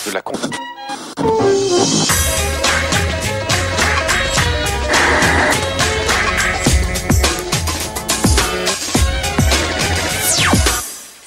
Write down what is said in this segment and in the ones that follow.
de la compte.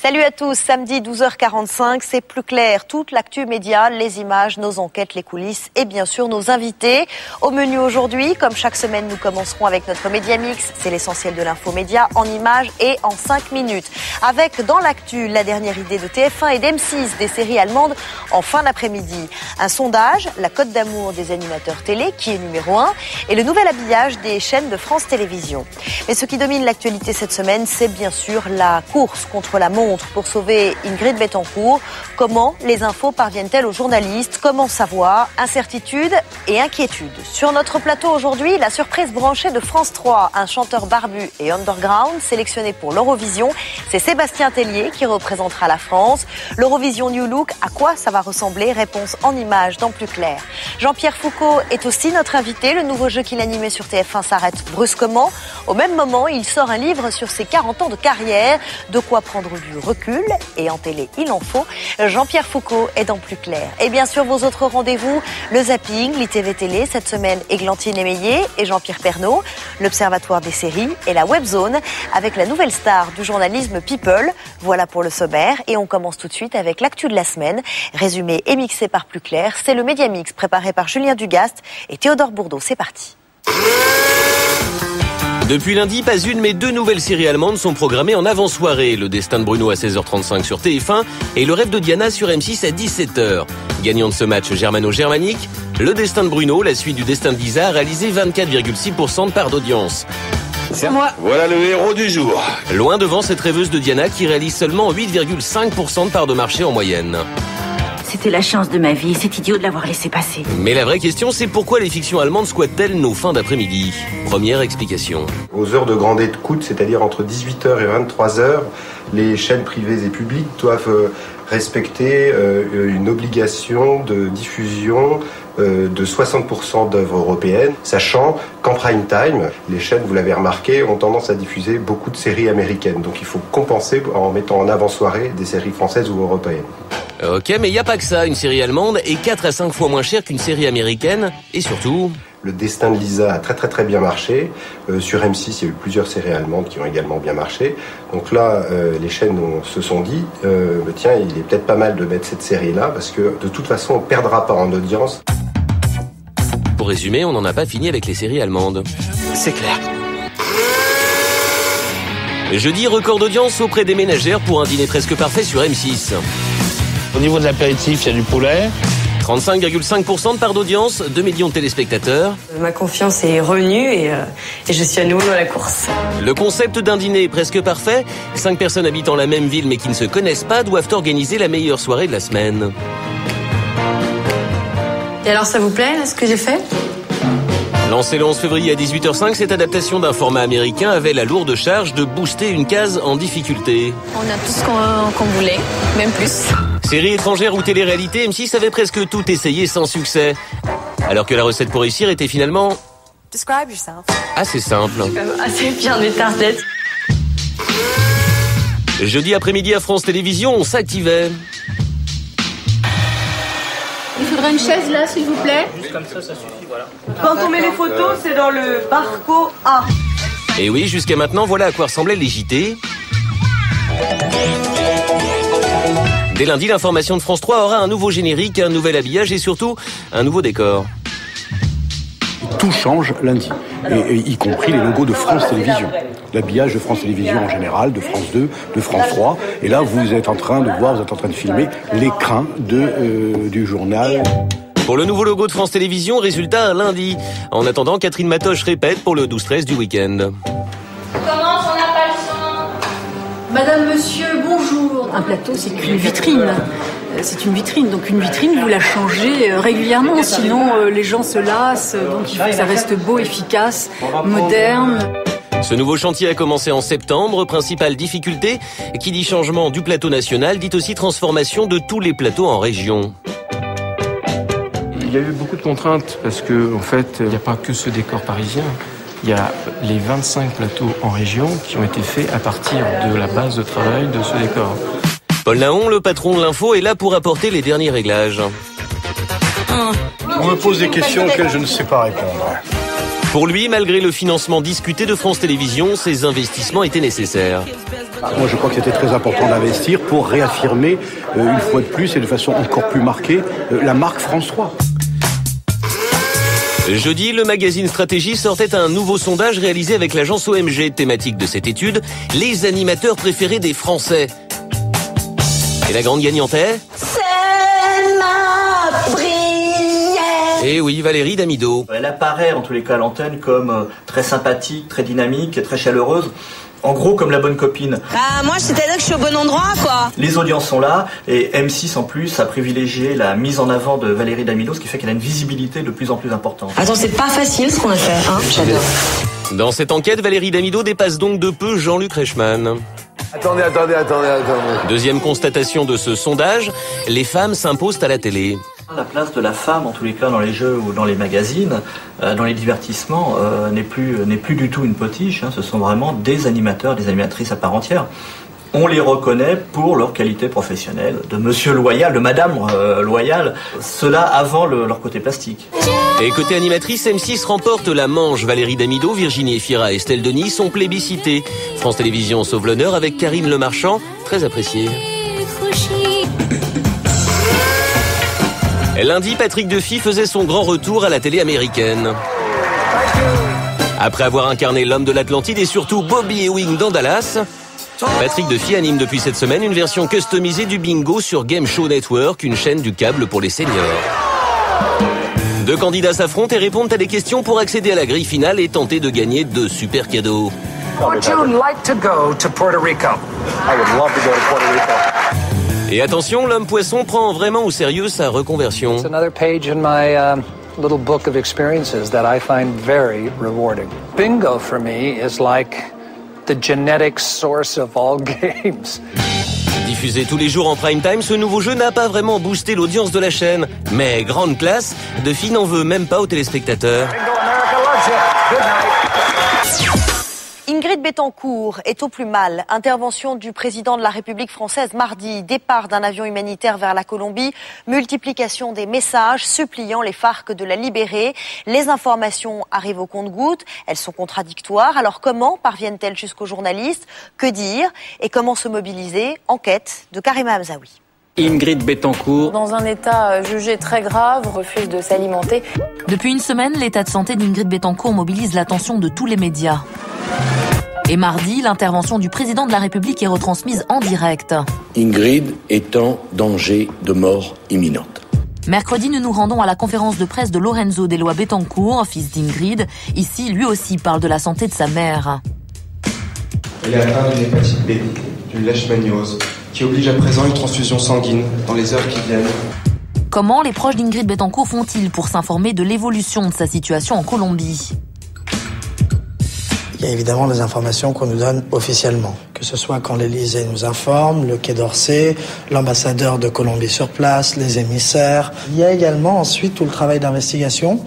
Salut à tous, samedi 12h45, c'est plus clair. Toute l'actu média, les images, nos enquêtes, les coulisses et bien sûr nos invités. Au menu aujourd'hui, comme chaque semaine, nous commencerons avec notre Média Mix. C'est l'essentiel de l'info média en images et en 5 minutes. Avec dans l'actu la dernière idée de TF1 et d'M6, des séries allemandes en fin d'après-midi. Un sondage, la cote d'amour des animateurs télé qui est numéro 1 et le nouvel habillage des chaînes de France Télévisions. Mais ce qui domine l'actualité cette semaine, c'est bien sûr la course contre la montre pour sauver Ingrid Betancourt. Comment les infos parviennent-elles aux journalistes? Comment savoir? Incertitude et inquiétude. Sur notre plateau aujourd'hui, la surprise branchée de France 3. Un chanteur barbu et underground sélectionné pour l'Eurovision. C'est Sébastien Tellier qui représentera la France. L'Eurovision New Look, à quoi ça va ressembler? Réponse en images dans Plus Clair. Jean-Pierre Foucault est aussi notre invité. Le nouveau jeu qu'il animait sur TF1 s'arrête brusquement. Au même moment, il sort un livre sur ses 40 ans de carrière. De quoi prendre du recul, et en télé il en faut. Jean-Pierre Foucault est dans Plus Clair. Et bien sûr vos autres rendez-vous, le zapping, l'ITV Télé, cette semaine Églantine Émeillé et Jean-Pierre Pernaut, l'Observatoire des séries et la Webzone avec la nouvelle star du journalisme People. Voilà pour le sommaire et on commence tout de suite avec l'actu de la semaine, résumé et mixé par Plus Clair. C'est le Média Mix préparé par Julien Dugast et Théodore Bourdeau. C'est parti. Depuis lundi, pas une mais 2 nouvelles séries allemandes sont programmées en avant-soirée. Le destin de Bruno à 16h35 sur TF1 et le rêve de Diana sur M6 à 17h. Gagnant de ce match germano-germanique, le destin de Bruno, la suite du destin de Lisa, a réalisé 24,6% de part d'audience. C'est moi. Voilà le héros du jour. Loin devant cette rêveuse de Diana qui réalise seulement 8,5% de part de marché en moyenne. C'était la chance de ma vie, c'est idiot de l'avoir laissé passer. Mais la vraie question, c'est pourquoi les fictions allemandes squattent-elles nos fins d'après-midi? Première explication. Aux heures de grande écoute, c'est-à-dire entre 18h et 23h, les chaînes privées et publiques doivent respecter une obligation de diffusion de 60% d'œuvres européennes, sachant qu'en prime time, les chaînes, vous l'avez remarqué, ont tendance à diffuser beaucoup de séries américaines. Donc il faut compenser en mettant en avant-soirée des séries françaises ou européennes. Ok, mais il n'y a pas que ça. Une série allemande est 4 à 5 fois moins chère qu'une série américaine. Et surtout... Le destin de Lisa a très bien marché. Sur M6, il y a eu plusieurs séries allemandes qui ont également bien marché. Donc là, les chaînes se sont dit, tiens, il est peut-être pas mal de mettre cette série-là, parce que de toute façon, on ne perdra pas en audience. Pour résumer, on n'en a pas fini avec les séries allemandes. C'est clair. Jeudi, record d'audience auprès des ménagères pour un dîner presque parfait sur M6. Au niveau de l'apéritif, il y a du poulet. 35,5% de part d'audience, 2 millions de téléspectateurs. Ma confiance est revenue et je suis à nouveau dans la course. Le concept d'un dîner presque parfait, 5 personnes habitant la même ville mais qui ne se connaissent pas doivent organiser la meilleure soirée de la semaine. Et alors ça vous plaît, là, ce que j'ai fait ? Lancé le 11 février à 18h05, cette adaptation d'un format américain avait la lourde charge de booster une case en difficulté. On a tout ce qu'on voulait, même plus. Série étrangère ou télé-réalité, M6 avait presque tout essayé sans succès. Alors que la recette pour réussir était finalement... assez simple. Assez fière de mes tartelettes. Jeudi après-midi à France Télévisions, on s'activait. Il faudrait une chaise là, s'il vous plaît. Comme ça suffit, voilà. Quand on met les photos, c'est dans le barco A. Et oui, jusqu'à maintenant, voilà à quoi ressemblaient les JT. Dès lundi, l'information de France 3 aura un nouveau générique, un nouvel habillage et surtout un nouveau décor. Tout change lundi, et y compris les logos de France Télévisions. L'habillage de France Télévisions en général, de France 2, de France 3. Et là, vous êtes en train de filmer l'écran du journal. Pour le nouveau logo de France Télévisions, résultat lundi. En attendant, Catherine Matoche répète pour le 12-13 du week-end. Comment on n'a pas le son? Madame, monsieur, bonjour. Un plateau, c'est qu'une vitrine. C'est une vitrine, donc une vitrine, vous la changez régulièrement, sinon les gens se lassent, donc il faut que ça reste beau, efficace, moderne. Ce nouveau chantier a commencé en septembre. Principale difficulté, qui dit changement du plateau national, dit aussi transformation de tous les plateaux en région. Il y a eu beaucoup de contraintes parce que, en fait, il n'y a pas que ce décor parisien. Il y a les 25 plateaux en région qui ont été faits à partir de la base de travail de ce décor. Paul Naon, le patron de l'info, est là pour apporter les derniers réglages. On me pose des questions auxquelles je ne sais pas répondre. Pour lui, malgré le financement discuté de France Télévisions, ces investissements étaient nécessaires. Moi, je crois que c'était très important d'investir pour réaffirmer, une fois de plus et de façon encore plus marquée, la marque France 3. Jeudi, le magazine Stratégie sortait un nouveau sondage réalisé avec l'agence OMG. Thématique de cette étude, les animateurs préférés des Français. Et la grande gagnante est... Eh oui, Valérie Damido. Elle apparaît en tous les cas à l'antenne comme très sympathique, très dynamique, très chaleureuse. En gros, comme la bonne copine. Moi, c'est-à-dire que je suis au bon endroit, quoi. Les audiences sont là et M6 en plus a privilégié la mise en avant de Valérie Damido, ce qui fait qu'elle a une visibilité de plus en plus importante. Attends, c'est pas facile ce qu'on a fait, hein. J'adore. Dans cette enquête, Valérie Damido dépasse donc de peu Jean-Luc Reichmann. Attendez. Deuxième constatation de ce sondage, les femmes s'imposent à la télé. La place de la femme, en tous les cas dans les jeux ou dans les magazines, dans les divertissements, n'est plus du tout une potiche. Ce sont vraiment des animateurs, des animatrices à part entière. On les reconnaît pour leur qualité professionnelle, de Monsieur Loyal, de Madame Loyal, cela avant leur côté plastique. Et côté animatrice, M6 remporte la manche. Valérie Damido, Virginie Efira et Estelle Denis sont plébiscitées. France Télévisions sauve l'honneur avec Karine Le Marchand, très appréciée. Lundi, Patrick Duffy faisait son grand retour à la télé américaine. Après avoir incarné l'homme de l'Atlantide et surtout Bobby Ewing dans Dallas, Patrick Duffy anime depuis cette semaine une version customisée du bingo sur Game Show Network, une chaîne du câble pour les seniors. Deux candidats s'affrontent et répondent à des questions pour accéder à la grille finale et tenter de gagner 2 super cadeaux. Would you like to go to Puerto Rico? I would love to go to Puerto Rico. Et attention, l'homme poisson prend vraiment au sérieux sa reconversion. It's another page in my little book of experiences that I find very rewarding. Bingo for me is like the genetic source of all games. Diffusé tous les jours en prime time, ce nouveau jeu n'a pas vraiment boosté l'audience de la chaîne. Mais grande classe, Duffy n'en veut même pas aux téléspectateurs. Ingrid Betancourt est au plus mal. Intervention du président de la République française mardi, départ d'un avion humanitaire vers la Colombie, multiplication des messages suppliant les FARC de la libérer. Les informations arrivent au compte-gouttes, elles sont contradictoires. Alors comment parviennent-elles jusqu'aux journalistes? Que dire? Et comment se mobiliser? Enquête de Karima Hamzaoui. Ingrid Betancourt, dans un état jugé très grave, refuse de s'alimenter. Depuis une semaine, l'état de santé d'Ingrid Betancourt mobilise l'attention de tous les médias. Et mardi, l'intervention du président de la République est retransmise en direct. Ingrid est en danger de mort imminente. Mercredi, nous nous rendons à la conférence de presse de Lorenzo Delois Betancourt, fils d'Ingrid. Ici, lui aussi parle de la santé de sa mère. Elle est atteinte d'une hépatite B, d'une leishmaniose, qui oblige à présent une transfusion sanguine dans les heures qui viennent. Comment les proches d'Ingrid Betancourt font-ils pour s'informer de l'évolution de sa situation en Colombie ? Il y a évidemment les informations qu'on nous donne officiellement, que ce soit quand l'Élysée nous informe, le Quai d'Orsay, l'ambassadeur de Colombie sur place, les émissaires. Il y a également ensuite tout le travail d'investigation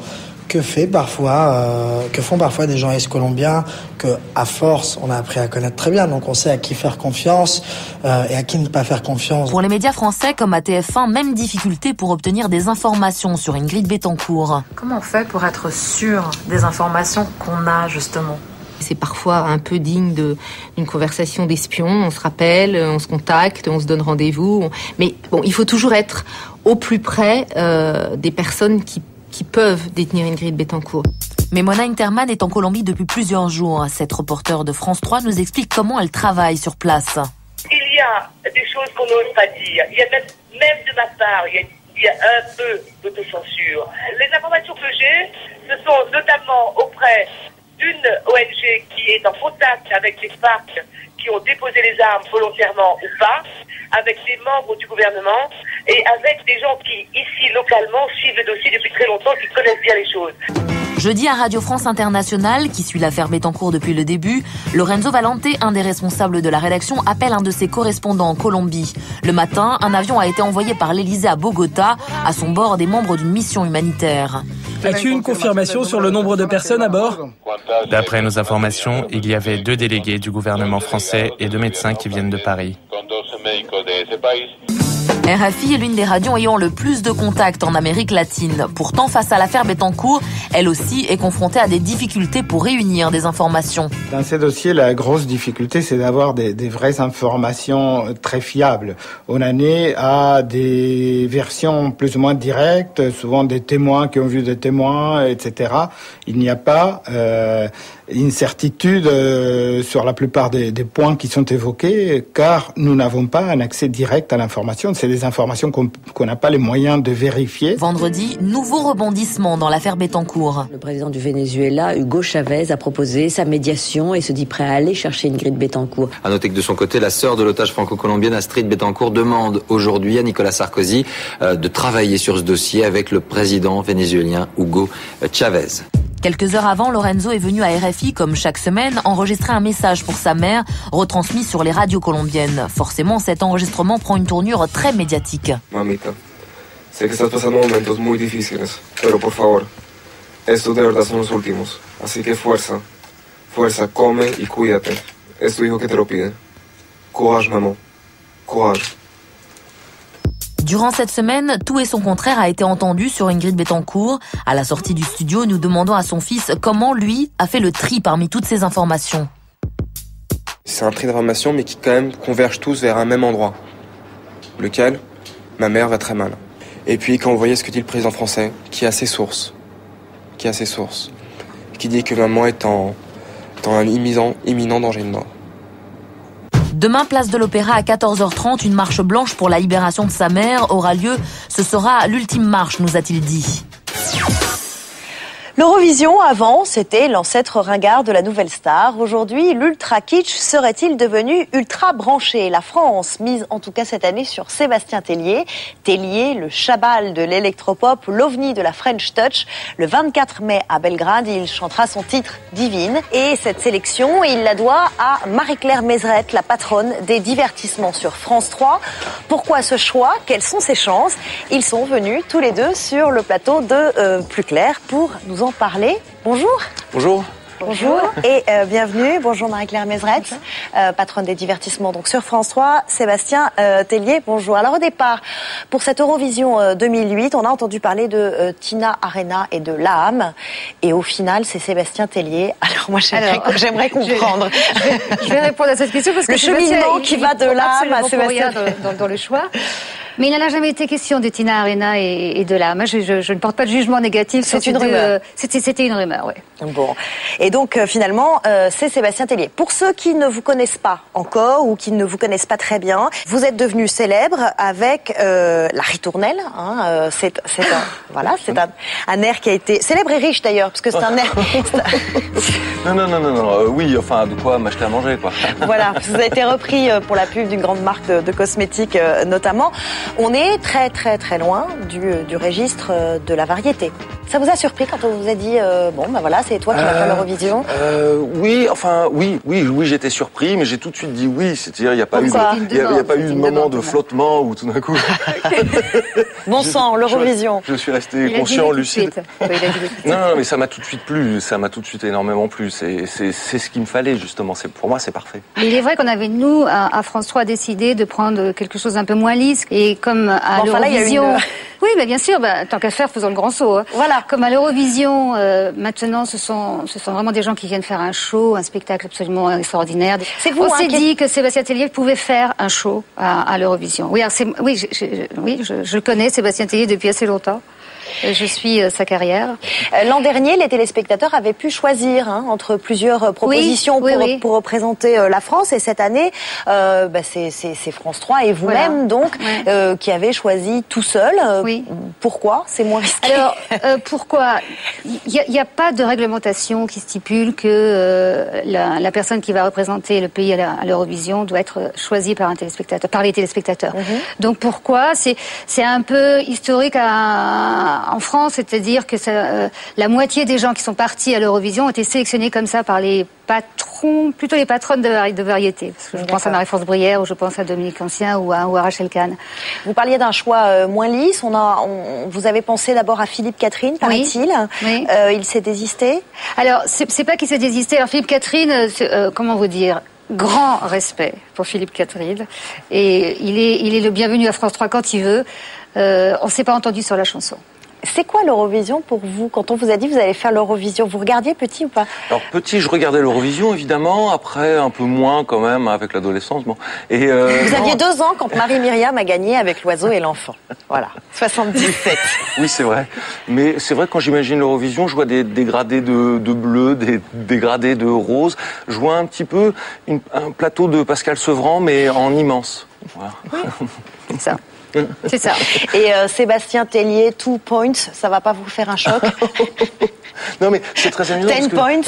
que font parfois des journalistes colombiens que, à force, on a appris à connaître très bien. Donc on sait à qui faire confiance et à qui ne pas faire confiance. Pour les médias français comme à TF1, même difficulté pour obtenir des informations sur Ingrid Betancourt. Comment on fait pour être sûr des informations qu'on a justement ? C'est parfois un peu digne d'une conversation d'espion. On se rappelle, on se contacte, on se donne rendez-vous. Mais bon, il faut toujours être au plus près des personnes qui peuvent détenir Ingrid Betancourt. Mais Mona Interman est en Colombie depuis plusieurs jours. Cette reporter de France 3 nous explique comment elle travaille sur place. Il y a des choses qu'on n'ose pas dire. Il y a même de ma part, il y a un peu d'autocensure. Les informations que j'ai, ce sont notamment auprès d'une ONG qui est en contact avec les FARC qui ont déposé les armes volontairement ou pas, avec des membres du gouvernement et avec des gens qui, ici, localement, suivent le dossier depuis très longtemps, qui connaissent bien les choses. Jeudi à Radio France Internationale, qui suit l'affaire Betancourt depuis le début, Lorenzo Valente, un des responsables de la rédaction, appelle un de ses correspondants en Colombie. Le matin, un avion a été envoyé par l'Élysée à Bogota, à son bord des membres d'une mission humanitaire. As-tu une confirmation sur le nombre de personnes à bord ? D'après nos informations, il y avait 2 délégués du gouvernement français et 2 médecins qui viennent de Paris. médicos de ese país. RFI est l'une des radios ayant le plus de contacts en Amérique latine. Pourtant, face à l'affaire Bettencourt, elle aussi est confrontée à des difficultés pour réunir des informations. Dans ces dossiers, la grosse difficulté, c'est d'avoir des vraies informations très fiables. On en est à des versions plus ou moins directes, souvent des témoins qui ont vu des témoins, etc. Il n'y a pas une certitude sur la plupart des points qui sont évoqués, car nous n'avons pas un accès direct à l'information. C'est des informations qu'on n'a pas les moyens de vérifier. Vendredi, nouveau rebondissement dans l'affaire Bettencourt. Le président du Venezuela, Hugo Chavez, a proposé sa médiation et se dit prêt à aller chercher Ingrid Bettencourt. À noter que de son côté, la sœur de l'otage franco-colombienne Astrid Bettencourt demande aujourd'hui à Nicolas Sarkozy de travailler sur ce dossier avec le président vénézuélien Hugo Chavez. Quelques heures avant, Lorenzo est venu à RFI, comme chaque semaine, enregistrer un message pour sa mère, retransmis sur les radios colombiennes. Forcément, cet enregistrement prend une tournure très médiatique. Mamita, sé que estás pasando momentos muy difíciles, pero por favor, estos de verdad son los últimos. Así que fuerza, come y cuídate. Es tu hijo que te lo pide. Courage, maman. Courage. Durant cette semaine, tout et son contraire a été entendu sur Ingrid Bettencourt. À la sortie du studio, nous demandons à son fils comment lui a fait le tri parmi toutes ces informations. C'est un tri d'informations, mais qui quand même convergent tous vers un même endroit. Lequel ? Ma mère va très mal. Et puis quand vous voyez ce que dit le président français, qui a ses sources, qui dit que maman est dans un imminent danger de mort. Demain, place de l'Opéra à 14h30, une marche blanche pour la libération de sa mère aura lieu. Ce sera l'ultime marche, nous a-t-il dit. L'Eurovision, avant, c'était l'ancêtre ringard de la nouvelle star. Aujourd'hui, l'ultra kitsch serait-il devenu ultra branché? La France mise en tout cas cette année sur Sébastien Tellier. Tellier, le chabal de l'électropop, l'ovni de la French Touch. Le 24 mai à Belgrade, il chantera son titre Divine. Et cette sélection, il la doit à Marie-Claire Mézeret, la patronne des divertissements sur France 3. Pourquoi ce choix? Quelles sont ses chances? Ils sont venus tous les deux sur le plateau de Plus Clair pour nous en parler. Bonjour. Bonjour. Bonjour et bienvenue. Bonjour Marie-Claire Mézeret, patronne des divertissements donc sur France 3. Sébastien Tellier, bonjour. Alors au départ, pour cette Eurovision 2008, on a entendu parler de Tina Arena et de l'âme. Et au final, c'est Sébastien Tellier. Alors moi, j'aimerais comprendre. Je vais répondre à cette question parce que le cheminement qui va de l'âme à Sébastien dans le choix. Mais il n'en a jamais été question de Tina Arena et de l'âme. Je ne porte pas de jugement négatif sur une rumeur. C'était une rumeur, oui. Bon. Et donc, finalement, c'est Sébastien Tellier. Pour ceux qui ne vous connaissent pas encore ou qui ne vous connaissent pas très bien, vous êtes devenu célèbre avec la ritournelle. Hein, c'est un air qui a été célèbre et riche d'ailleurs, parce que c'est un air... Non. Oui, enfin, de quoi m'acheter à manger, quoi. Voilà, vous avez été repris pour la pub d'une grande marque de cosmétiques, notamment. On est très très très loin du registre de la variété. Ça vous a surpris quand on vous a dit bon ben voilà, c'est toi qui vas faire l'Eurovision? Oui, j'étais surpris, mais j'ai tout de suite dit oui. C'est-à-dire il n'y a pas eu de moment de flottement où tout d'un coup. Bon sang, l'Eurovision. Je suis resté conscient, lucide. Non, mais ça m'a tout de suite plu. Ça m'a tout de suite énormément plu. C'est ce qu'il me fallait justement. Pour moi, c'est parfait. Mais il est vrai qu'on avait nous à France 3 décidé de prendre quelque chose d'un peu moins lisse. Et comme à l'Eurovision... Oui, mais bien sûr, tant qu'à faire, faisons le grand saut. Hein. Voilà. Comme à l'Eurovision, maintenant, ce sont vraiment des gens qui viennent faire un show, un spectacle absolument extraordinaire. On s'est dit que Sébastien Tellier pouvait faire un show à l'Eurovision. Oui, je connais Sébastien Tellier depuis assez longtemps. Je suis sa carrière. L'an dernier, les téléspectateurs avaient pu choisir entre plusieurs propositions pour représenter la France. Et cette année, c'est France 3 et vous-même qui avez choisi tout seul. Pourquoi? C'est moins risqué. Alors, pourquoi? Il n'y a pas de réglementation qui stipule que la personne qui va représenter le pays à l'Eurovision doit être choisie par les téléspectateurs. Donc pourquoi? C'est un peu historique en France, c'est-à-dire que la moitié des gens qui sont partis à l'Eurovision ont été sélectionnés comme ça par les patrons, plutôt les patronnes de variété. Parce que je pense à Marie-France Bruyère, ou je pense à Dominique Ancien, ou à Rachel Kahn. Vous parliez d'un choix moins lisse. Vous avez pensé d'abord à Philippe Catherine, paraît-il. Oui. Il s'est désisté. Alors, c'est pas qu'il s'est désisté. Alors, Philippe Catherine, comment vous dire? grand respect pour Philippe Catherine et il est le bienvenu à France 3 quand il veut. On s'est pas entendu sur la chanson. C'est quoi l'Eurovision pour vous? Quand on vous a dit que vous allez faire l'Eurovision, vous regardiez petit ou pas? Alors petit, je regardais l'Eurovision évidemment, après un peu moins quand même avec l'adolescence. Bon. Et vous aviez 2 ans quand Marie-Myriam a gagné avec l'oiseau et l'enfant. Voilà, 77. Oui, c'est vrai. Mais c'est vrai que quand j'imagine l'Eurovision, je vois des dégradés de bleu, des dégradés de rose. Je vois un petit peu un plateau de Pascal Sevran, mais en immense. Voilà. Oui, c'est ça. C'est ça. Et Sébastien Tellier, 2 points, ça va pas vous faire un choc? Non mais c'est très amusant. 10 points.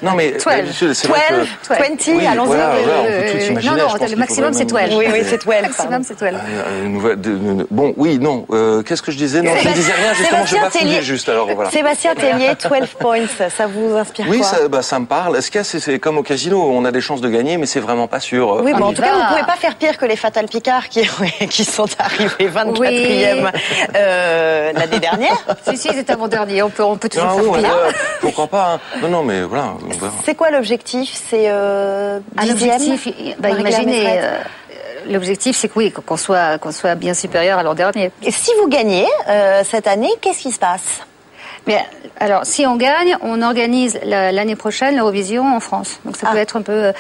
Non mais 12, c'est vrai que 20, oui, allons-y. Voilà, on peut tout imaginer. Non, le maximum c'est 12. Oui, c'est 12. Le maximum c'est 12. Bon, oui, non. Qu'est-ce que je disais? Non, je ne disais rien. Justement, je n'ai pas fouillé juste. Alors voilà. Sébastien Tellier, 12 points. Ça vous inspire quoi? Oui, ça me parle. Est-ce que c'est comme au casino, on a des chances de gagner, mais c'est vraiment pas sûr. Oui, bon, en tout cas, vous pouvez pas faire pire que les Fatal Picard qui sont arrivés 24e l'année dernière. Si, c'est avant-dernier. On peut toujours faire pire. Pourquoi pas? Non, mais voilà. C'est quoi l'objectif? C'est l'objectif. Imaginez. L'objectif, c'est que oui, qu'on soit bien supérieur à l'an dernier. Et si vous gagnez cette année, qu'est-ce qui se passe? Mais alors, si on gagne, on organise l'année prochaine l'Eurovision en France. Donc ça peut être un peu.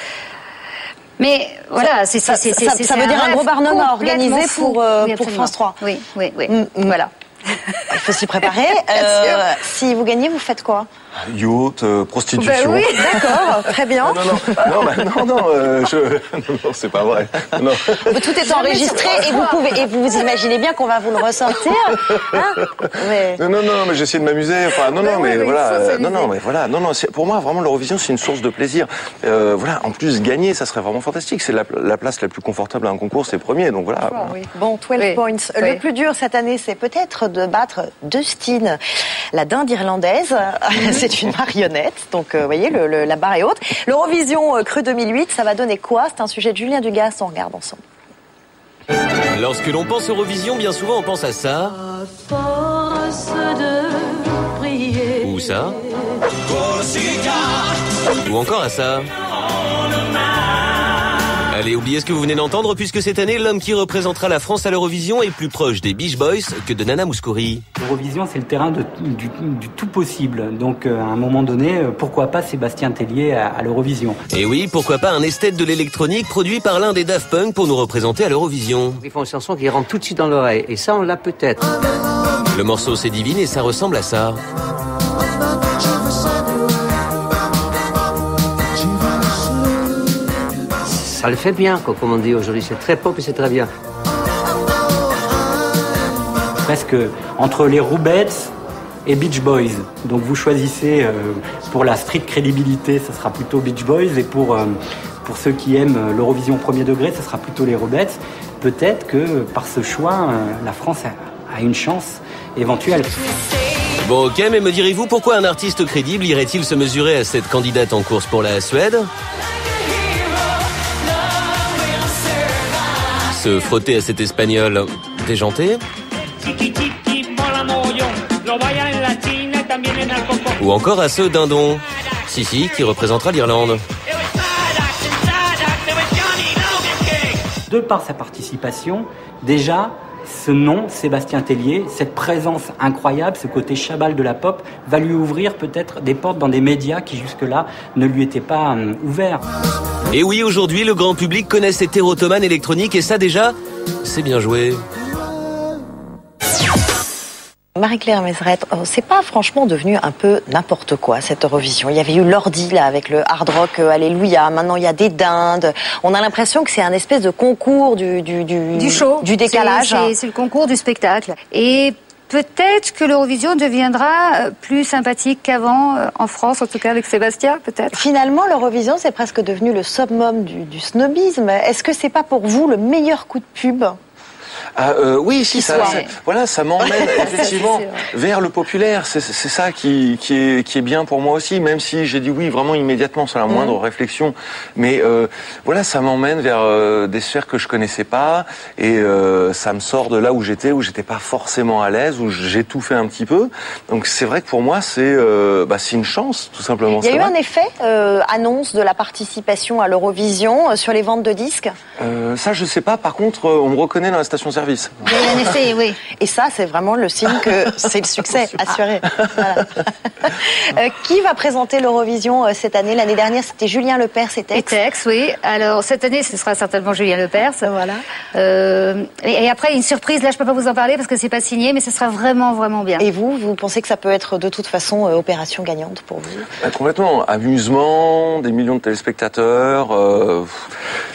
Mais voilà, ça veut dire un gros Barnum à organiser pour France 3. Oui. Voilà. Il faut s'y préparer. Si vous gagnez, vous faites quoi? Yacht, prostitution. Oui, d'accord, très bien. Non, c'est pas vrai. Non. Tout est enregistré et vous imaginez bien qu'on va vous le ressortir. Hein? Mais... Non, mais j'essaie de m'amuser. Enfin, mais voilà. Pour moi, vraiment, l'Eurovision, c'est une source de plaisir. Voilà, en plus, gagner, ça serait vraiment fantastique. C'est la place la plus confortable à un concours, c'est premier, donc voilà. Bon, 12 points. Le plus dur cette année, c'est peut-être de battre Dustin, la dinde irlandaise. C'est une marionnette, donc vous voyez, la barre est haute. L'Eurovision Cru 2008, ça va donner quoi? C'est un sujet de Julien Dugas, on regarde ensemble. Lorsque l'on pense Eurovision, bien souvent on pense à ça. Ou ça. Ou encore à ça. Allez, oubliez ce que vous venez d'entendre, puisque cette année, l'homme qui représentera la France à l'Eurovision est plus proche des Beach Boys que de Nana Mouskouri. L'Eurovision, c'est le terrain du tout possible. Donc, à un moment donné, pourquoi pas Sébastien Tellier à l'Eurovision? Et oui, pourquoi pas un esthète de l'électronique produit par l'un des Daft Punk pour nous représenter à l'Eurovision. Ils font une chanson qui rentre tout de suite dans l'oreille, et ça, on l'a peut-être. Le morceau, c'est Divine et ça ressemble à ça. Ça le fait bien, comme on dit aujourd'hui. C'est très pop et c'est très bien. Presque entre les Roubettes et Beach Boys. Donc vous choisissez pour la street crédibilité, ça sera plutôt Beach Boys. Et pour ceux qui aiment l'Eurovision premier degré, ça sera plutôt les Roubettes. Peut-être que par ce choix, la France a une chance éventuelle. Bon, ok, mais me direz-vous pourquoi un artiste crédible irait-il se mesurer à cette candidate en course pour la Suède? Se frotter à cet espagnol déjanté? Ou encore à ce dindon, Sissi, qui représentera l'Irlande. De par sa participation, déjà, ce nom, Sébastien Tellier, cette présence incroyable, ce côté chabal de la pop, va lui ouvrir peut-être des portes dans des médias qui jusque-là ne lui étaient pas ouverts. Et oui, aujourd'hui, le grand public connaît cet érotomane électronique et ça déjà, c'est bien joué. Marie-Claire Mézareth, c'est pas franchement devenu un peu n'importe quoi cette Eurovision? Il y avait eu l'ordi là avec le hard rock Alléluia, maintenant il y a des dindes. On a l'impression que c'est un espèce de concours du show, du décalage. C'est le concours du spectacle. Et peut-être que l'Eurovision deviendra plus sympathique qu'avant en France, en tout cas avec Sébastien, peut-être. Finalement, l'Eurovision c'est presque devenu le summum du snobisme. Est-ce que c'est pas pour vous le meilleur coup de pub? Oui, si, ça m'emmène effectivement vers le populaire. C'est ça qui est bien pour moi aussi, même si j'ai dit oui vraiment immédiatement sans la moindre réflexion. Mais ça m'emmène vers des sphères que je connaissais pas et ça me sort de là où j'étais pas forcément à l'aise, où j'étouffais un petit peu. Donc c'est vrai que pour moi c'est une chance tout simplement. Il y a eu un effet annonce de la participation à l'Eurovision sur les ventes de disques. Ça je sais pas. Par contre on me reconnaît dans la station-service. Il y a eu un effet, oui. Et ça c'est vraiment le signe que c'est le succès assuré. Voilà. Qui va présenter l'Eurovision cette année? L'année dernière c'était Julien Lepers et Tex. Et Tex, oui. Alors cette année ce sera certainement Julien Lepers. Voilà. Et après une surprise, là je peux pas vous en parler parce que c'est pas signé, mais ce sera vraiment bien. Et vous pensez que ça peut être de toute façon opération gagnante pour vous? Complètement. Amusement, des millions de téléspectateurs.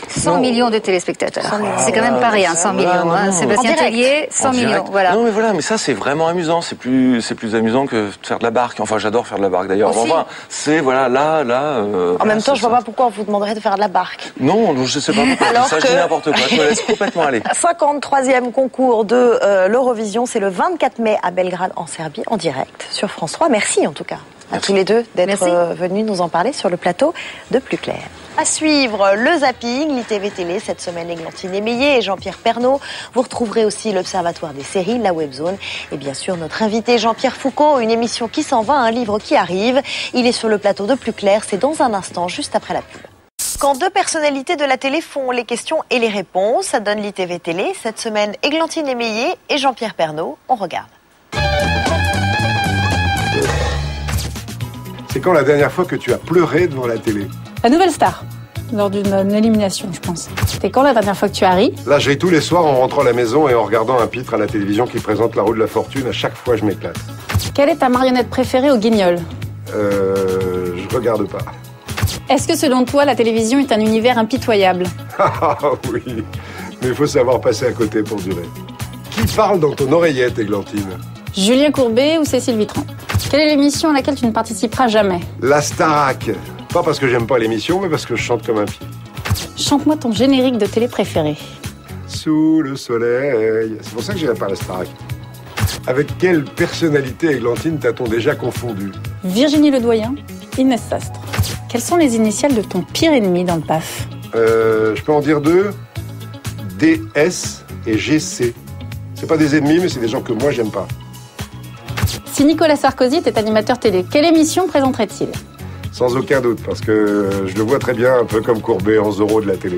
100 millions de téléspectateurs. C'est quand même pas rien, 100 millions. Sébastien Tellier, 100 millions. Voilà. Non mais ça c'est vraiment amusant. C'est plus amusant que de faire de la barque. Enfin j'adore faire de la barque d'ailleurs. Enfin, c'est là. En même temps je vois pas pourquoi on vous demanderait de faire de la barque. Non, je sais pas pourquoi. Alors ça je dis n'importe quoi. Je me laisse complètement aller. 53e concours de l'Eurovision, c'est le 24 mai à Belgrade en Serbie, en direct sur France 3. Merci en tout cas à tous les deux d'être venus nous en parler sur le plateau de Plus Clair. À suivre le zapping, l'ITV Télé, cette semaine Églantine Émeillé et Jean-Pierre Pernaut. Vous retrouverez aussi l'Observatoire des séries, la Webzone et bien sûr notre invité Jean-Pierre Foucault, une émission qui s'en va, un livre qui arrive. Il est sur le plateau de Plus Clair, c'est dans un instant, juste après la pub. Quand deux personnalités de la télé font les questions et les réponses, ça donne l'ITV Télé. Cette semaine, Églantine Émeillé et Jean-Pierre Pernaut. On regarde. C'est quand la dernière fois que tu as pleuré devant la télé? La Nouvelle Star, lors d'une élimination, je pense. C'était quand la dernière fois que tu as ri? Là, je ris tous les soirs en rentrant à la maison et en regardant un pitre à la télévision qui présente la roue de la fortune. À chaque fois, je m'éclate. Quelle est ta marionnette préférée au Guignol? Je regarde pas. Est-ce que selon toi, la télévision est un univers impitoyable? Ah oui, mais il faut savoir passer à côté pour durer. Qui parle dans ton oreillette, Églantine? Julien Courbet ou Cécile Vitran? Quelle est l'émission à laquelle tu ne participeras jamais? La Starac. Pas parce que j'aime pas l'émission, mais parce que je chante comme un pied. Chante-moi ton générique de télé préféré. Sous le soleil. C'est pour ça que j'irai pas à la Starac. Avec quelle personnalité, Églantine, t'a-t-on déjà confondu? Virginie Ledoyen, Inès Sastre. Quelles sont les initiales de ton pire ennemi dans le PAF? Je peux en dire deux. DS et GC. C'est pas des ennemis, mais c'est des gens que moi, j'aime pas. Si Nicolas Sarkozy était animateur télé, quelle émission présenterait-il? Sans aucun doute, parce que je le vois très bien, un peu comme Courbet en Zorro de la télé.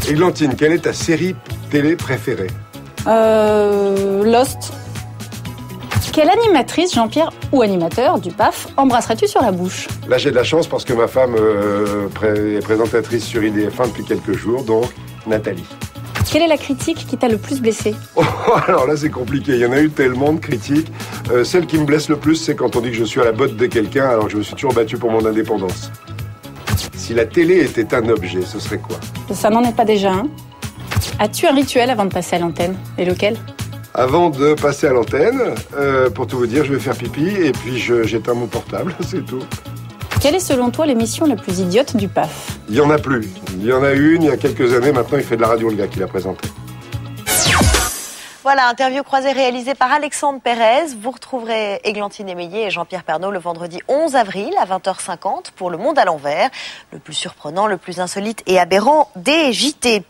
Églantine, quelle est ta série télé préférée? Lost. Quelle animatrice, Jean-Pierre, ou animateur du PAF, embrasserais-tu sur la bouche? Là, j'ai de la chance parce que ma femme est présentatrice sur IDF1 depuis quelques jours, donc Nathalie. Quelle est la critique qui t'a le plus blessé? Alors là, c'est compliqué. Il y en a eu tellement de critiques. Celle qui me blesse le plus, c'est quand on dit que je suis à la botte de quelqu'un alors que je me suis toujours battu pour mon indépendance. Si la télé était un objet, ce serait quoi? Ça n'en est pas déjà un. As-tu un rituel avant de passer à l'antenne? Et lequel? Avant de passer à l'antenne, pour tout vous dire, je vais faire pipi et puis j'éteins mon portable, c'est tout. Quelle est selon toi l'émission la plus idiote du PAF? Il y en a plus. Il y en a une il y a quelques années. Maintenant, il fait de la radio, le gars qui l'a présenté. Voilà, interview croisée réalisée par Alexandre Pérez. Vous retrouverez Églantine Émeillé et Jean-Pierre Pernaut le vendredi 11 avril à 20h50 pour Le Monde à l'envers. Le plus surprenant, le plus insolite et aberrant des JT.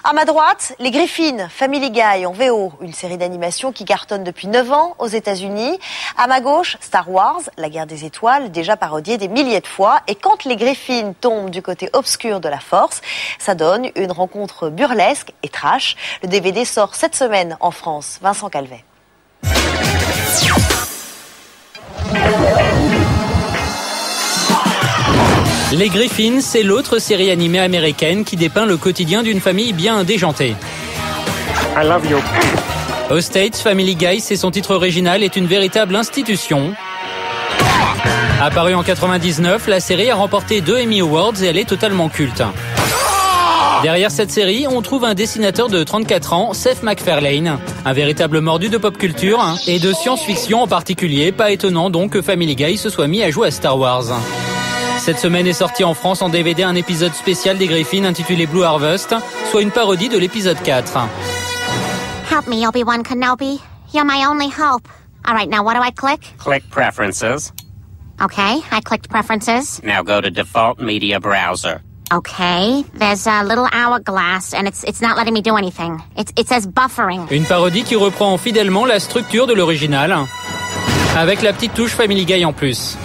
À ma droite, les Griffins, Family Guy en VO, une série d'animation qui cartonne depuis 9 ans aux États-Unis. À ma gauche, Star Wars, la guerre des étoiles, déjà parodiée des milliers de fois. Et quand les Griffins tombent du côté obscur de la force, ça donne une rencontre burlesque et trash. Le DVD sort cette semaine en France. Vincent Calvet. Les Griffins, c'est l'autre série animée américaine qui dépeint le quotidien d'une famille bien déjantée. I love you. Aux States, Family Guy, c'est son titre original, est une véritable institution. Apparue en 99, la série a remporté 2 Emmy Awards et elle est totalement culte. Derrière cette série, on trouve un dessinateur de 34 ans, Seth MacFarlane, un véritable mordu de pop culture et de science-fiction en particulier. Pas étonnant donc que Family Guy se soit mis à jouer à Star Wars. Cette semaine est sorti en France en DVD un épisode spécial des Griffins intitulé Blue Harvest, soit une parodie de l'épisode 4. Help me, Obi-Wan Kenobi. You're my only hope. All right, now what do I click? Click Preferences. Okay, I clicked Preferences. Now go to Default Media Browser. Okay, there's a little hourglass, and it's not letting me do anything. It says buffering. Une parodie qui reprend fidèlement la structure de l'original, avec la petite touche Family Guy en plus.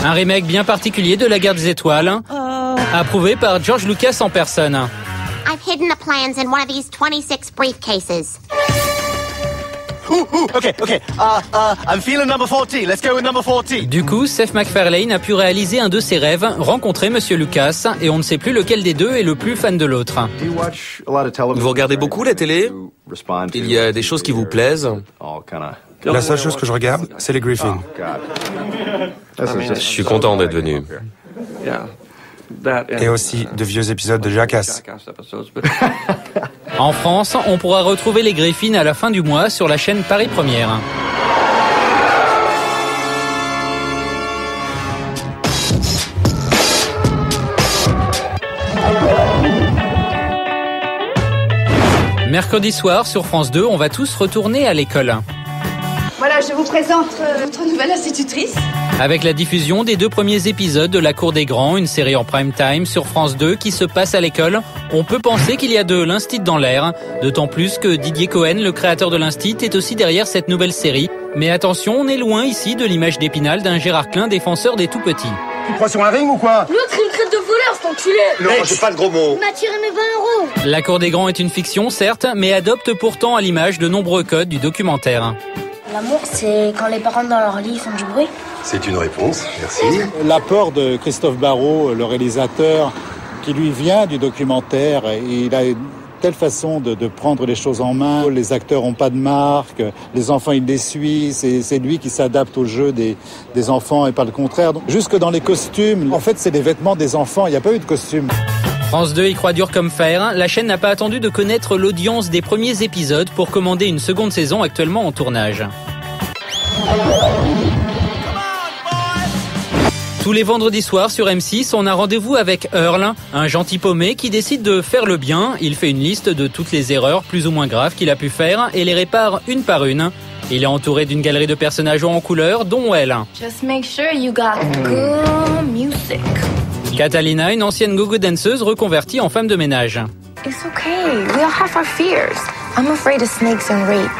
Un remake bien particulier de la Guerre des Étoiles, approuvé par George Lucas en personne. I've hidden the plans in one of these 26 briefcases. Okay. I'm feeling number 40. Let's go with number 40. Du coup, Seth MacFarlane a pu réaliser un de ses rêves, rencontrer Monsieur Lucas, et on ne sait plus lequel des deux est le plus fan de l'autre. Vous regardez beaucoup la télé? Il y a des choses qui vous plaisent? La seule chose que je regarde, c'est les Griffins. Je suis content d'être venu. Et aussi de vieux épisodes de Jackass. En France, on pourra retrouver les Griffins à la fin du mois sur la chaîne Paris Première. Mercredi soir, sur France 2, on va tous retourner à l'école. Voilà, je vous présente notre nouvelle institutrice. Avec la diffusion des 2 premiers épisodes de La Cour des Grands, une série en prime time sur France 2 qui se passe à l'école, on peut penser qu'il y a de l'Instit dans l'air. D'autant plus que Didier Cohen, le créateur de l'Instit, est aussi derrière cette nouvelle série. Mais attention, on est loin ici de l'image d'Épinal d'un Gérard Klein défenseur des tout-petits. Tu crois sur un ring ou quoi? L'autre, il me traite de voleur, cet enculé. Non, j'ai pas de gros mots. Il m'a tiré mes 20 €. La Cour des Grands est une fiction, certes, mais adopte pourtant à l'image de nombreux codes du documentaire. L'amour, c'est quand les parents dans leur lit font du bruit. C'est une réponse, merci. L'apport de Christophe Barrault, le réalisateur, qui lui vient du documentaire, il a une telle façon de prendre les choses en main. Les acteurs n'ont pas de marque, les enfants ils les suivent, c'est lui qui s'adapte au jeu des enfants et pas le contraire. Donc, jusque dans les costumes, en fait c'est les vêtements des enfants, il n'y a pas eu de costumes. France 2 y croit dur comme fer. La chaîne n'a pas attendu de connaître l'audience des premiers épisodes pour commander une seconde saison actuellement en tournage. Tous les vendredis soirs sur M6, on a rendez-vous avec Earl, un gentil paumé qui décide de faire le bien. Il fait une liste de toutes les erreurs plus ou moins graves qu'il a pu faire et les répare une par une. Il est entouré d'une galerie de personnages hauts en couleur, dont elle. Just make sure you got good music. Catalina, une ancienne go-go danseuse reconvertie en femme de ménage. It's okay, we all have our fears. I'm afraid of snakes and rape.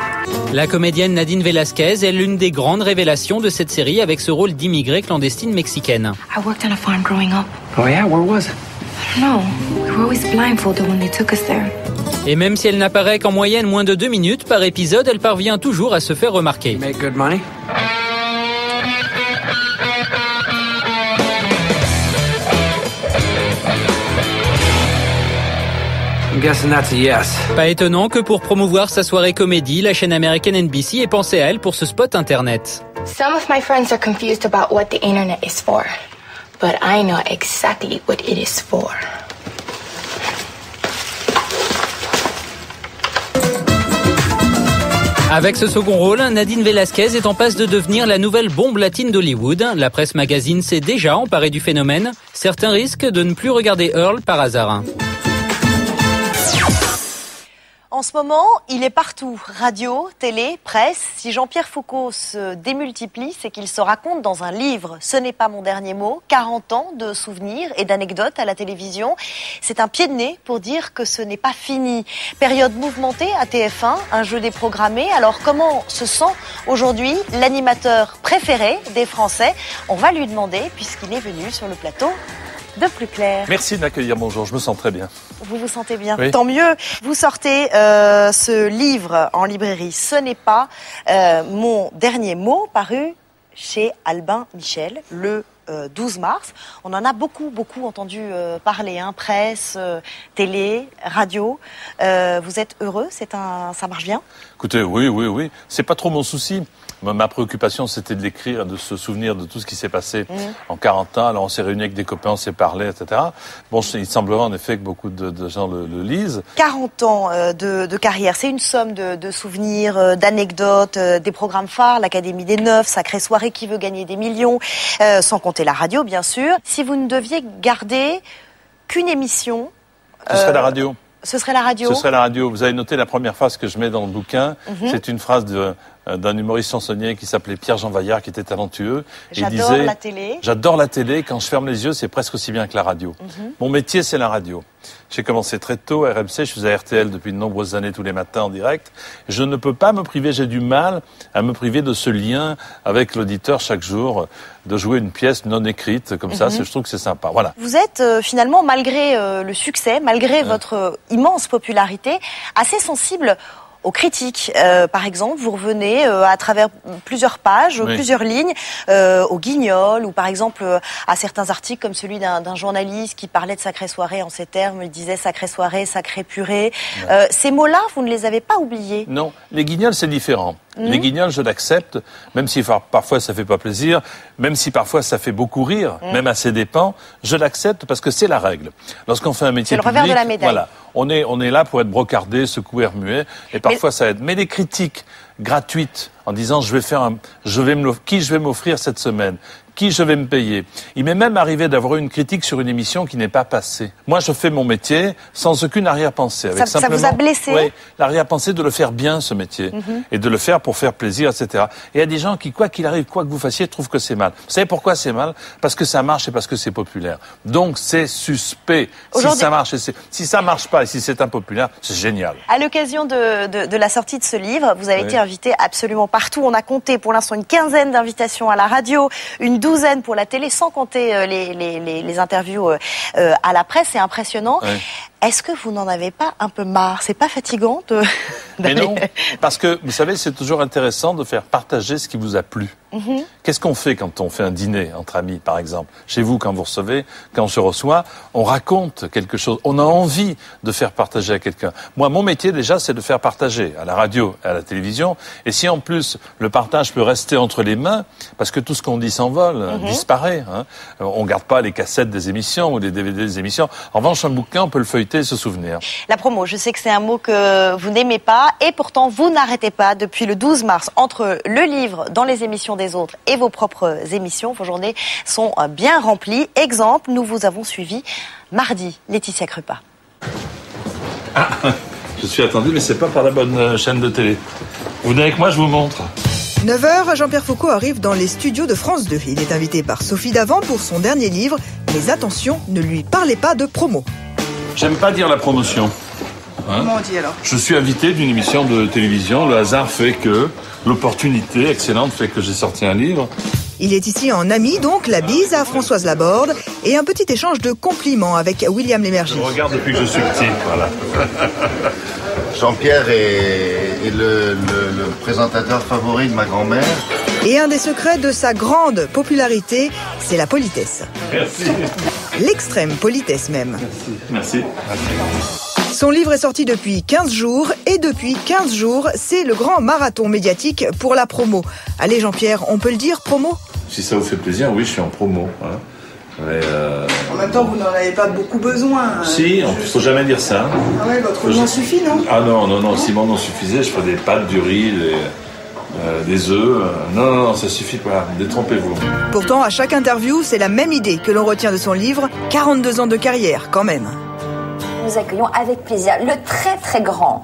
La comédienne Nadine Velasquez est l'une des grandes révélations de cette série avec ce rôle d'immigrée clandestine mexicaine. I worked on a farm growing up. Oh yeah, where was it? I don't know. We were always blindfolded when they took us there. Et même si elle n'apparaît qu'en moyenne moins de 2 minutes par épisode, elle parvient toujours à se faire remarquer. Make good money? I'm guessing that's a yes. Pas étonnant que pour promouvoir sa soirée comédie, la chaîne américaine NBC ait pensé à elle pour ce spot internet. Some of my friends are confused about what the internet is for, but I know exactly what it is for. Avec ce second rôle, Nadine Velasquez est en passe de devenir la nouvelle bombe latine d'Hollywood. La presse magazine s'est déjà emparée du phénomène. Certains risquent de ne plus regarder Earl par hasard. En ce moment, il est partout. Radio, télé, presse. Si Jean-Pierre Foucault se démultiplie, c'est qu'il se raconte dans un livre. Ce n'est pas mon dernier mot. 40 ans de souvenirs et d'anecdotes à la télévision. C'est un pied de nez pour dire que ce n'est pas fini. Période mouvementée à TF1, un jeu déprogrammé. Alors comment se sent aujourd'hui l'animateur préféré des Français? On va lui demander puisqu'il est venu sur le plateau de Plus Clair. Merci de m'accueillir, bonjour, je me sens très bien. Vous vous sentez bien, oui. Tant mieux. Vous sortez ce livre en librairie, Ce n'est pas mon dernier mot, paru chez Albin Michel le 12 mars. On en a beaucoup entendu parler, presse, télé, radio. Vous êtes heureux, ça marche bien? Écoutez, oui, c'est pas trop mon souci. Ma préoccupation, c'était de l'écrire, de se souvenir de tout ce qui s'est passé en 40 ans. Alors, on s'est réunis avec des copains, on s'est parlé, etc. Bon, il semblerait en effet que beaucoup de gens le lisent. 40 ans de carrière, c'est une somme de souvenirs, d'anecdotes, des programmes phares, l'Académie des Neufs, Sacrée Soirée, Qui veut gagner des millions, sans compter la radio, bien sûr. Si vous ne deviez garder qu'une émission... Ce serait la radio. Ce serait la radio? Ce serait la radio. Vous avez noté la première phrase que je mets dans le bouquin. C'est une phrase d'un humoriste chansonnier qui s'appelait Pierre-Jean Vaillard, qui était talentueux. J'adore la télé. J'adore la télé. Quand je ferme les yeux, c'est presque aussi bien que la radio. Mon métier, c'est la radio. J'ai commencé très tôt à RMC. Je faisais RTL depuis de nombreuses années, tous les matins en direct. Je ne peux pas me priver. J'ai du mal à me priver de ce lien avec l'auditeur chaque jour, de jouer une pièce non écrite comme ça. Je trouve que c'est sympa. Voilà. Vous êtes finalement, malgré le succès, malgré votre immense popularité, assez sensible aux critiques. Par exemple, vous revenez à travers plusieurs pages, plusieurs lignes, aux guignols, ou par exemple à certains articles comme celui d'un journaliste qui parlait de sacrée soirée en ces termes, il disait sacrée soirée, sacrée purée. Ces mots-là, vous ne les avez pas oubliés? Non, les guignols, c'est différent. Les guignols, je l'accepte, même si parfois ça fait pas plaisir, même si parfois ça fait beaucoup rire, même à ses dépens, je l'accepte parce que c'est la règle. Lorsqu'on fait un métier public, c'est le revers de la médaille. Voilà, on est là pour être brocardé, secoué, remué, et parfois ça aide. Mais les critiques gratuites, en disant qui je vais m'offrir cette semaine, qui je vais me payer. Il m'est même arrivé d'avoir une critique sur une émission qui n'est pas passée. Moi, je fais mon métier sans aucune arrière-pensée. Avec ça vous a blessé? Oui, l'arrière-pensée de le faire bien, ce métier, et de le faire pour faire plaisir, etc. Et il y a des gens qui, quoi qu'il arrive, quoi que vous fassiez, trouvent que c'est mal. Vous savez pourquoi c'est mal? Parce que ça marche et parce que c'est populaire. Donc, c'est suspect. Si ça marche, si ça marche pas et si c'est impopulaire, c'est génial. À l'occasion de la sortie de ce livre, vous avez été invité absolument partout. On a compté pour l'instant une quinzaine d'invitations à la radio, une douzaine pour la télé, sans compter les interviews à la presse. C'est impressionnant. Est-ce que vous n'en avez pas un peu marre? C'est pas fatigant Mais non, parce que, vous savez, c'est toujours intéressant de faire partager ce qui vous a plu. Qu'est-ce qu'on fait quand on fait un dîner entre amis, par exemple? Chez vous, quand vous recevez, quand je reçois, on raconte quelque chose. On a envie de faire partager à quelqu'un. Moi, mon métier, déjà, c'est de faire partager à la radio, à la télévision. Et si, en plus, le partage peut rester entre les mains, parce que tout ce qu'on dit s'envole, disparaît. On garde pas les cassettes des émissions ou les DVD des émissions. En revanche, un bouquin, on peut le feuilleter et se souvenir. La promo, je sais que c'est un mot que vous n'aimez pas, et pourtant, vous n'arrêtez pas depuis le 12 mars. Entre le livre, dans les émissions des autres, et vos propres émissions, vos journées sont bien remplies. Exemple, nous vous avons suivi mardi, Laetitia Krupa. Ah, je suis attendu, mais c'est pas par la bonne chaîne de télé. Vous venez avec moi, je vous montre. 9h, Jean-Pierre Foucault arrive dans les studios de France 2. Il est invité par Sophie Davant pour son dernier livre. Mais attention, ne lui parlez pas de promo. J'aime pas dire la promotion. Comment on dit alors? Je suis invité d'une émission de télévision. Le hasard fait que l'opportunité excellente fait que j'ai sorti un livre. Il est ici en ami, donc la bise à Françoise Laborde et un petit échange de compliments avec William Lémergie. Je regarde depuis que je suis petit, voilà. Jean-Pierre est le présentateur favori de ma grand-mère. Et un des secrets de sa grande popularité, c'est la politesse. Merci. L'extrême politesse même. Merci. Son livre est sorti depuis 15 jours et depuis 15 jours, c'est le grand marathon médiatique pour la promo. Allez Jean-Pierre, on peut le dire, promo? Si ça vous fait plaisir, oui, je suis en promo. Mais En même temps, vous n'en avez pas beaucoup besoin. Si, il ne faut jamais dire ça. Ah ouais, votre nom suffit, non? Ah non, si mon nom suffisait, je ferais des pâtes, du riz, des œufs. Non, ça suffit pas, détrompez-vous. Pourtant, à chaque interview, c'est la même idée que l'on retient de son livre, 42 ans de carrière, quand même. Nous accueillons avec plaisir le très très grand,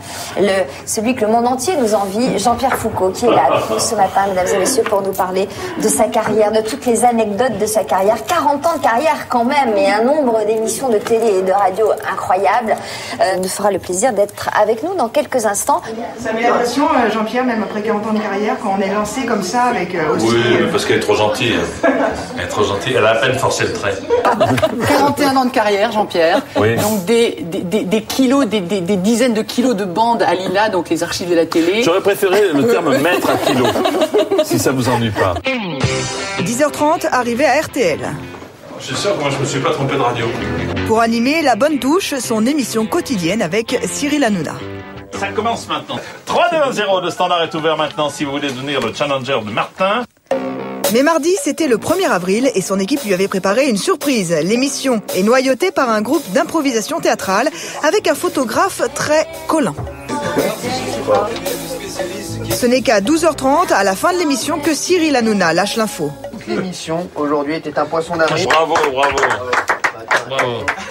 celui que le monde entier nous envie, Jean-Pierre Foucault, qui est là avec nous ce matin, mesdames et messieurs, pour nous parler de sa carrière, de toutes les anecdotes de sa carrière. 40 ans de carrière quand même, et un nombre d'émissions de télé et de radio incroyables. Nous fera le plaisir d'être avec nous dans quelques instants. Ça met l'impression, Jean-Pierre, même après 40 ans de carrière, quand on est lancé comme ça avec aussi... Oui, parce qu'elle est trop gentille. Elle est trop gentille, elle a à peine forcé le trait. 41 ans de carrière, Jean-Pierre. Oui. Donc des kilos, des dizaines de kilos de bandes à l'INA, donc les archives de la télé. J'aurais préféré le terme mètre à kilo, si ça vous ennuie pas. 10h30, arrivé à RTL. Je suis sûr que moi je me suis pas trompé de radio. Pour animer La Bonne Touche, son émission quotidienne avec Cyril Hanouna. Ça commence maintenant. 3-2-1-0, le standard est ouvert maintenant si vous voulez devenir le challenger de Martin. Mais mardi, c'était le 1er avril et son équipe lui avait préparé une surprise. L'émission est noyautée par un groupe d'improvisation théâtrale avec un photographe très collant. Ce n'est qu'à 12h30, à la fin de l'émission, que Cyril Hanouna lâche l'info. L'émission, aujourd'hui, était un poisson d'avril. Bravo.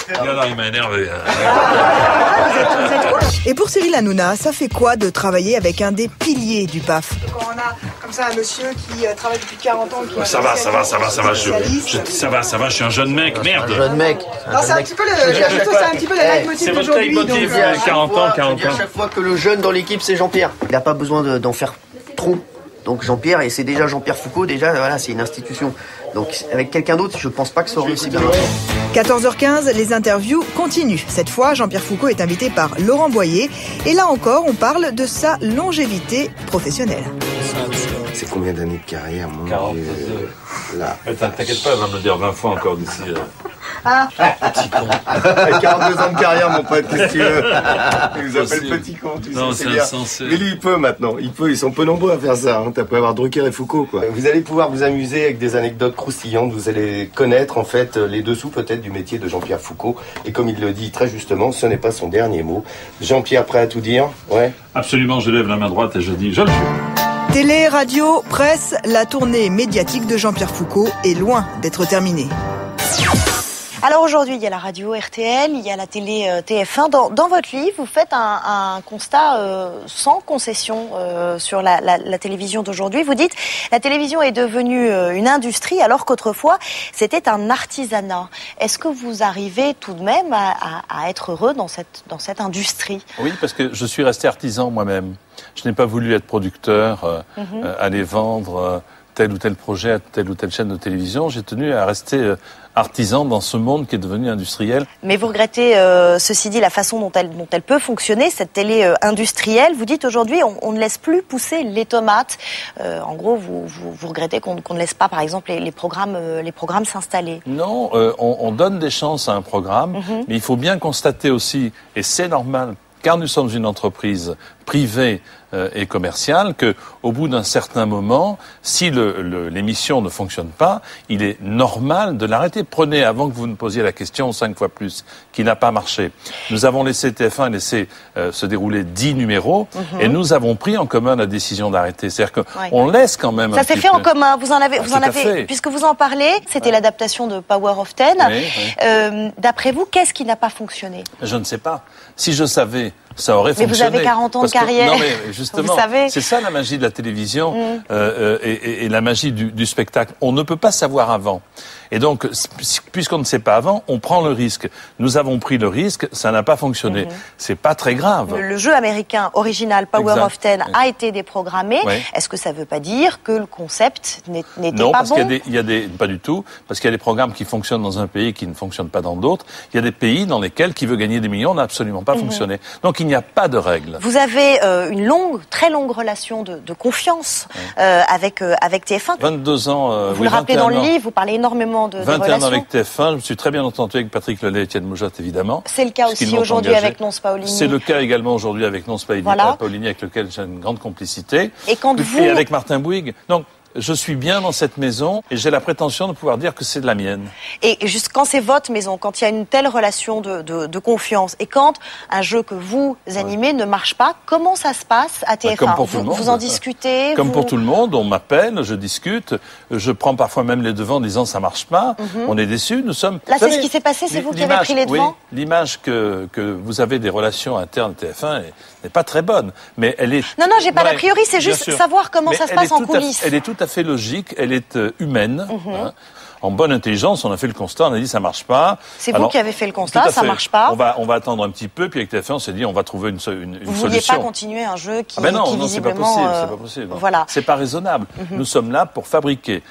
Là, il m'a énervé. Et pour Cyril Hanouna, ça fait quoi de travailler avec un des piliers du PAF? Quand on a comme ça un monsieur qui travaille depuis 40 ans... Ça va, je suis un jeune mec, merde. Un jeune mec. Non, c'est un petit peu le leitmotiv d'aujourd'hui. C'est votre leitmotiv, 40 ans. À chaque fois que le jeune dans l'équipe, c'est Jean-Pierre. Il n'a pas besoin d'en faire trop. Donc Jean-Pierre, et c'est déjà Jean-Pierre Foucault, déjà, voilà, c'est une institution. Donc avec quelqu'un d'autre, je pense pas que ça aurait aussi bien. 14h15, les interviews continuent. Cette fois, Jean-Pierre Foucault est invité par Laurent Boyer. Et là encore, on parle de sa longévité professionnelle. C'est combien d'années de carrière, mon 42. Là. T'inquiète pas, elle va me le dire 20 fois encore d'ici. Petit con. 42 ans de carrière, mon pote, qu'est-ce que tu veux? Il nous appelle petit con, tu sais. Non, c'est insensé. Mais lui, il peut maintenant. Ils sont peu nombreux à faire ça. Hein. T'as pu avoir Drucker et Foucault, quoi. Vous allez pouvoir vous amuser avec des anecdotes croustillantes. Vous allez connaître, en fait, les dessous, peut-être, du métier de Jean-Pierre Foucault. Et comme il le dit très justement, ce n'est pas son dernier mot. Jean-Pierre, prêt à tout dire? Ouais. Absolument, je lève la main droite et je dis, je le suis. Télé, radio, presse, la tournée médiatique de Jean-Pierre Foucault est loin d'être terminée. Alors aujourd'hui, il y a la radio RTL, il y a la télé TF1. Dans votre livre, vous faites un constat sans concession sur la télévision d'aujourd'hui. Vous dites la télévision est devenue une industrie alors qu'autrefois c'était un artisanat. Est-ce que vous arrivez tout de même à être heureux dans cette industrie? Oui, parce que je suis resté artisan moi-même. Je n'ai pas voulu être producteur, aller vendre tel ou tel projet à telle ou telle chaîne de télévision. J'ai tenu à rester artisan dans ce monde qui est devenu industriel. Mais vous regrettez, ceci dit, la façon dont elle peut fonctionner, cette télé industrielle. Vous dites aujourd'hui, on ne laisse plus pousser les tomates. En gros, vous regrettez qu'on ne laisse pas, par exemple, les programmes s'installer. Non, on donne des chances à un programme, mais il faut bien constater aussi, et c'est normal, car nous sommes une entreprise privée et commerciale, que au bout d'un certain moment, si l'émission ne fonctionne pas, il est normal de l'arrêter. Prenez, avant que vous ne posiez la question 5 fois plus, qui n'a pas marché. Nous avons laissé TF1 laisser se dérouler 10 numéros, et nous avons pris en commun la décision d'arrêter. C'est-à-dire qu'on laisse quand même. Ça s'est fait en commun. Vous en avez, puisque vous en parlez. C'était l'adaptation de Power of Ten. Oui. D'après vous, qu'est-ce qui n'a pas fonctionné? Je ne sais pas. Si je savais, ça aurait fonctionné. Mais vous avez 40 ans de carrière. Non, mais justement, c'est ça la magie de la télévision et la magie du spectacle. On ne peut pas savoir avant. Et donc, puisqu'on ne sait pas avant, on prend le risque. Nous avons pris le risque, ça n'a pas fonctionné. C'est pas très grave. Le jeu américain original Power of Ten a été déprogrammé. Oui. Est-ce que ça ne veut pas dire que le concept n'était pas bon? Non, parce qu'il y a des pas du tout, parce qu'il y a des programmes qui fonctionnent dans un pays qui ne fonctionnent pas dans d'autres. Il y a des pays dans lesquels qui veut gagner des millions n'a absolument pas fonctionné. Donc il n'y a pas de règle. Vous avez une très longue relation de confiance avec TF1. 22 ans. Vous le rappelez dans le livre, vous parlez énormément de 21 ans avec TF1, je me suis très bien entendu avec Patrick Lelay et Étienne Moujat, évidemment. C'est le cas aussi aujourd'hui avec Nonce Paolini. C'est le cas également aujourd'hui avec Nonce Paolini, avec lequel j'ai une grande complicité. Et avec Martin Bouygues. Donc, je suis bien dans cette maison et j'ai la prétention de pouvoir dire que c'est de la mienne. Et juste quand c'est votre maison, quand il y a une telle relation de confiance et quand un jeu que vous animez ne marche pas, comment ça se passe à TF1? Comme pour tout le monde. Vous en discutez? Comme pour tout le monde, on m'appelle, je discute, je prends parfois même les devants en disant ça marche pas, on est déçus, nous sommes... Là, c'est ce qui s'est passé, c'est vous qui avez pris les devants? Oui, l'image que vous avez des relations internes TF1 n'est pas très bonne, mais elle est... Non, j'ai pas d'a priori, c'est juste savoir comment ça se passe en coulisses. Elle est tout à fait logique, elle est humaine. Hein. En bonne intelligence, on a fait le constat, on a dit ça marche pas. C'est vous qui avez fait le constat, ça marche pas. On va attendre un petit peu, puis avec TF1, on s'est dit on va trouver une solution. Vous vouliez pas continuer un jeu qui visiblement... c'est pas possible, c'est pas possible. Voilà. C'est pas raisonnable. Nous sommes là pour fabriquer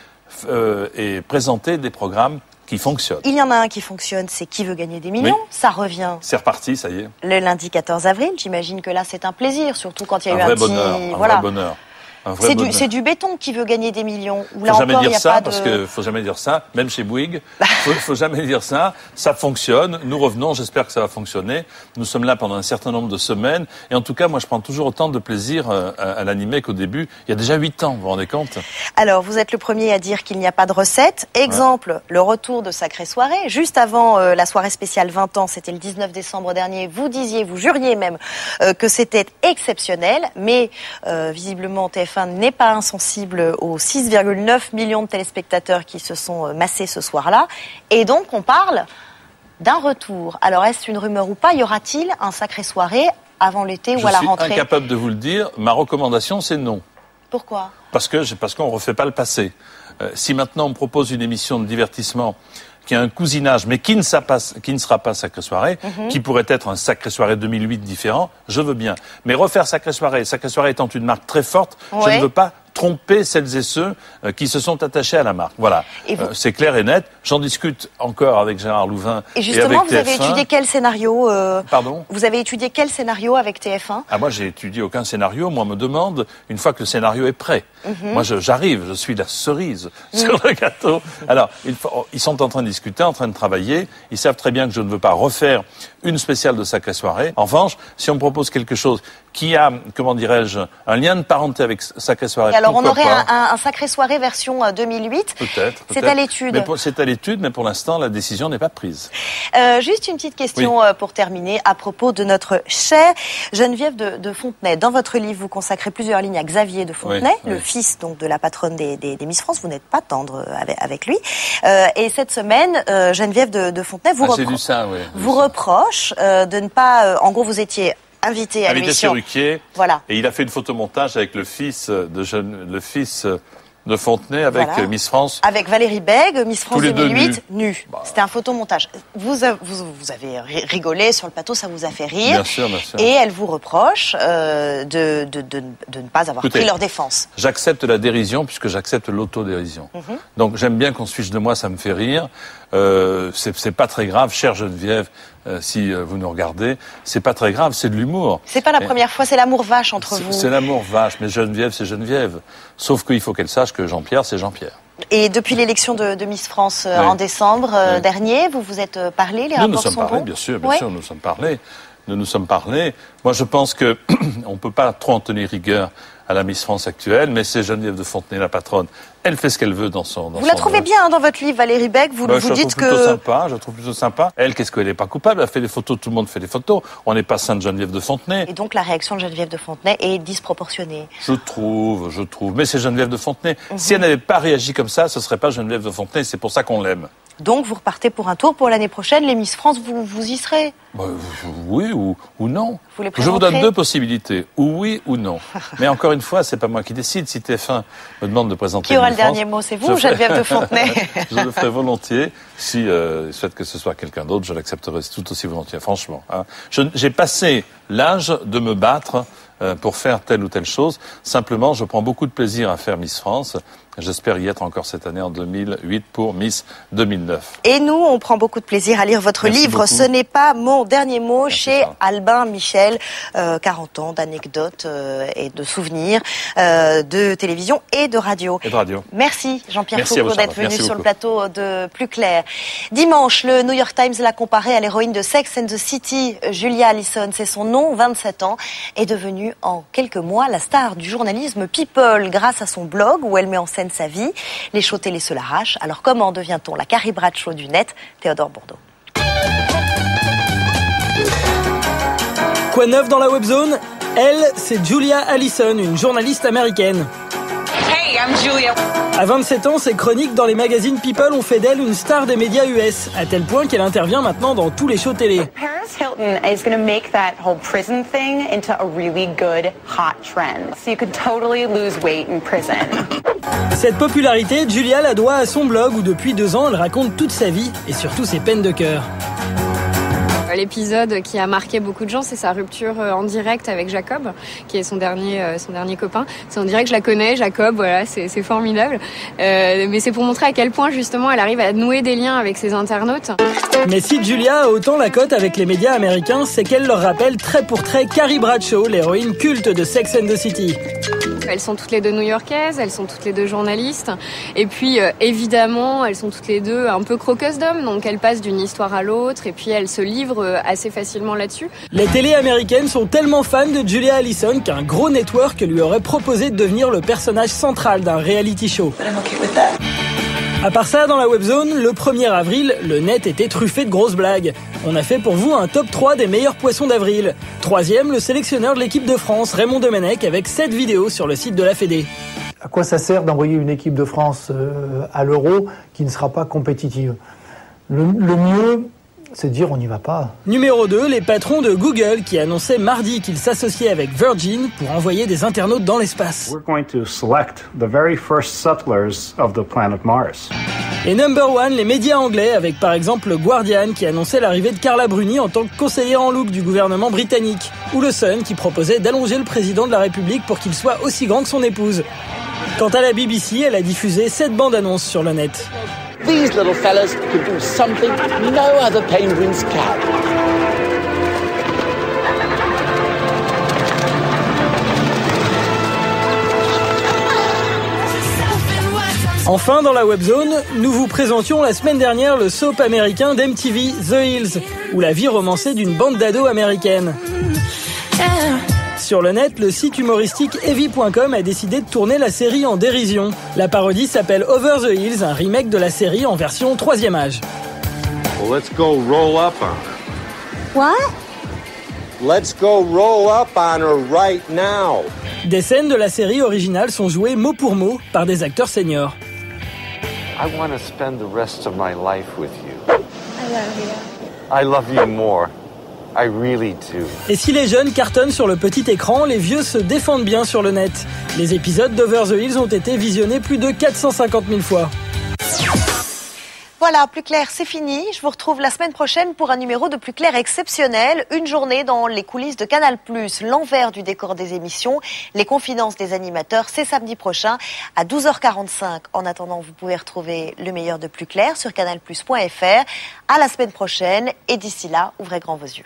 et présenter des programmes qui fonctionnent. Il y en a un qui fonctionne, c'est Qui veut gagner des millions. Oui. Ça revient. C'est reparti, ça y est. Le lundi 14 avril, j'imagine que là c'est un plaisir, surtout quand il y a eu un petit... Un vrai bonheur. C'est du béton qui veut gagner des millions. Là faut jamais dire ça, parce que faut jamais dire ça, même chez Bouygues. faut jamais dire ça. Ça fonctionne. Nous revenons, j'espère que ça va fonctionner. Nous sommes là pendant un certain nombre de semaines. Et en tout cas, moi, je prends toujours autant de plaisir à l'animer qu'au début. Il y a déjà 8 ans, vous vous rendez compte? Alors, vous êtes le premier à dire qu'il n'y a pas de recette. Exemple, le retour de Sacrée Soirée. Juste avant la soirée spéciale 20 ans, c'était le 19 décembre dernier. Vous juriez même que c'était exceptionnel. Mais visiblement, TF1 n'est pas insensible aux 6,9 millions de téléspectateurs qui se sont massés ce soir-là. Et donc, on parle d'un retour. Alors, est-ce une rumeur ou pas? Y aura-t-il un sacré soirée avant l'été ou à la rentrée? Je suis incapable de vous le dire. Ma recommandation, c'est non. Pourquoi? Parce qu'on ne refait pas le passé. Si maintenant on me propose une émission de divertissement qui a un cousinage, mais qui ne sera pas Sacré Soirée, qui pourrait être un Sacré Soirée 2008 différent, je veux bien. Mais refaire Sacré Soirée étant une marque très forte, je ne veux pas tromper celles et ceux qui se sont attachés à la marque. Voilà, c'est clair et net. J'en discute encore avec Gérard Louvain et justement, avec vous avez étudié quel scénario Pardon? Vous avez étudié quel scénario avec TF1? Ah, moi, j'ai étudié aucun scénario. Moi, on me demande, une fois que le scénario est prêt. Moi, j'arrive, je suis la cerise sur le gâteau. Alors, ils sont en train de discuter, en train de travailler. Ils savent très bien que je ne veux pas refaire une spéciale de Sacré Soirée. En revanche, si on me propose quelque chose qui a, comment dirais-je, un lien de parenté avec Sacré Soirée. Et alors, on aurait un Sacré Soirée version 2008. Peut-être. C'est à l'étude. C'est à l'étude, mais pour l'instant, la décision n'est pas prise. Juste une petite question pour terminer à propos de notre chère Geneviève de Fontenay. Dans votre livre, vous consacrez plusieurs lignes à Xavier de Fontenay, le fils donc de la patronne des Miss France. Vous n'êtes pas tendre avec lui. Et cette semaine, Geneviève de Fontenay vous reproche de ne pas... en gros, vous étiez invité à l'émission. Invité chez Ruquier. Voilà. Et il a fait une photomontage avec le fils de Fontenay avec Miss France. Avec Valérie Bègue, Miss France 2008, nue. Bah. C'était un photomontage. Vous avez rigolé sur le plateau, ça vous a fait rire. Bien sûr, bien sûr. Et elle vous reproche de ne pas avoir pris leur défense. J'accepte la dérision puisque j'accepte l'autodérision. Donc j'aime bien qu'on se fiche de moi, ça me fait rire. C'est pas très grave, chère Geneviève, si vous nous regardez, c'est pas très grave, c'est de l'humour. C'est pas la première fois, c'est l'amour vache entre vous. C'est l'amour vache, mais Geneviève, c'est Geneviève. Sauf qu'il faut qu'elle sache que Jean-Pierre, c'est Jean-Pierre. Et depuis l'élection de Miss France en décembre dernier, vous vous êtes parlé, les rapports sont bons? Nous nous sommes parlé, bien sûr, nous nous sommes parlé. Nous nous sommes parlé. Moi, je pense que on peut pas trop en tenir rigueur à la Miss France actuelle, mais c'est Geneviève de Fontenay, la patronne. Elle fait ce qu'elle veut dans son... Vous la trouvez bien dans votre livre, Valérie Bègue, vous dites que... Je la trouve plutôt sympa. Elle, qu'est-ce qu'elle n'est pas coupable? Elle fait des photos, tout le monde fait des photos. On n'est pas sainte Geneviève de Fontenay. Et donc la réaction de Geneviève de Fontenay est disproportionnée. Je trouve. Mais c'est Geneviève de Fontenay. Si elle n'avait pas réagi comme ça, ce serait pas Geneviève de Fontenay. C'est pour ça qu'on l'aime. Donc vous repartez pour un tour pour l'année prochaine. Les Miss France, vous y serez? Oui ou non. Je vous donne deux possibilités, ou oui ou non. Mais encore une fois, c'est pas moi qui décide. Si TF1 me demande de présenter qui aura le dernier mot, c'est vous, Geneviève de Fontenay? Je le ferai volontiers. Si il souhaite que ce soit quelqu'un d'autre, je l'accepterai tout aussi volontiers, franchement. J'ai passé l'âge de me battre pour faire telle ou telle chose. Simplement, je prends beaucoup de plaisir à faire Miss France. J'espère y être encore cette année en 2008 pour Miss 2009. Et nous, on prend beaucoup de plaisir à lire votre livre. Beaucoup. Ce n'est pas mon dernier mot. Chez Albin Michel. 40 ans d'anecdotes et de souvenirs de télévision et de radio. Merci Jean-Pierre Foucault d'être venu sur le plateau de Plus Clair. Dimanche, le New York Times l'a comparé à l'héroïne de Sex and the City. Julia Allison, c'est son nom, 27 ans, est devenue en quelques mois la star du journalisme People grâce à son blog où elle met en scène sa vie. Les shows télé se l'arrachent. Alors comment devient-on la Carrie Bradshaw du net? Théodore Bourdeau. Quoi neuf dans la webzone? Elle, c'est Julia Allison, une journaliste américaine. Hey, I'm Julia. À 27 ans, ses chroniques dans les magazines People ont fait d'elle une star des médias US, à tel point qu'elle intervient maintenant dans tous les shows télé. Paris Hilton is going to make that whole prison thing into a really good hot trend. So you could totally lose weight in prison. Cette popularité, Julia la doit à son blog où depuis 2 ans, elle raconte toute sa vie et surtout ses peines de cœur. L'épisode qui a marqué beaucoup de gens, c'est sa rupture en direct avec Jacob, qui est son dernier copain. C'est en direct, je la connais, Jacob, voilà, c'est formidable. Mais c'est pour montrer à quel point, justement, elle arrive à nouer des liens avec ses internautes. Mais si Julia a autant la cote avec les médias américains, c'est qu'elle leur rappelle trait pour trait Carrie Bradshaw, l'héroïne culte de Sex and the City. Elles sont toutes les deux new-yorkaises, elles sont toutes les deux journalistes. Et puis, évidemment, elles sont toutes les deux un peu croqueuses d'hommes. Donc, elles passent d'une histoire à l'autre et puis elles se livrent assez facilement là-dessus. Les télés américaines sont tellement fans de Julia Allison qu'un gros network lui aurait proposé de devenir le personnage central d'un reality show. À part ça, dans la webzone, le 1er avril, le net était truffé de grosses blagues. On a fait pour vous un top 3 des meilleurs poissons d'avril. 3e, le sélectionneur de l'équipe de France, Raymond Domenech, avec 7 vidéos sur le site de la Fédé. À quoi ça sert d'envoyer une équipe de France à l'Euro qui ne sera pas compétitive? Le mieux, c'est dire on n'y va pas. Numéro 2, les patrons de Google qui annonçaient mardi qu'ils s'associaient avec Virgin pour envoyer des internautes dans l'espace. We're going to select the very first settlers of the planet Mars. Et number 1, les médias anglais avec par exemple le Guardian qui annonçait l'arrivée de Carla Bruni en tant que conseillère en look du gouvernement britannique. Ou le Sun qui proposait d'allonger le président de la République pour qu'il soit aussi grand que son épouse. Quant à la BBC, elle a diffusé 7 bandes annonces sur le net. These little fellas could do something no other penguins can. Enfin, dans la webzone, nous vous présentions la semaine dernière le soap américain d'MTV, The Hills, ou la vie romancée d'une bande d'ados américaines. Sur le net, le site humoristique Heavy.com a décidé de tourner la série en dérision. La parodie s'appelle Over the Hills, un remake de la série en version 3e âge. Well, let's go roll up on her. What? Let's go roll up on her right now. Des scènes de la série originale sont jouées mot pour mot par des acteurs seniors. I want to spend the rest of my life with you. I love you. I love you more. I really do. Et si les jeunes cartonnent sur le petit écran, les vieux se défendent bien sur le net. Les épisodes d'Over the Hills ont été visionnés plus de 450 000 fois. Voilà, Plus Clair, c'est fini. Je vous retrouve la semaine prochaine pour un numéro de Plus Clair exceptionnel. Une journée dans les coulisses de Canal+, l'envers du décor des émissions, les confidences des animateurs. C'est samedi prochain à 12h45. En attendant, vous pouvez retrouver le meilleur de Plus Clair sur canalplus.fr. À la semaine prochaine et d'ici là, ouvrez grand vos yeux.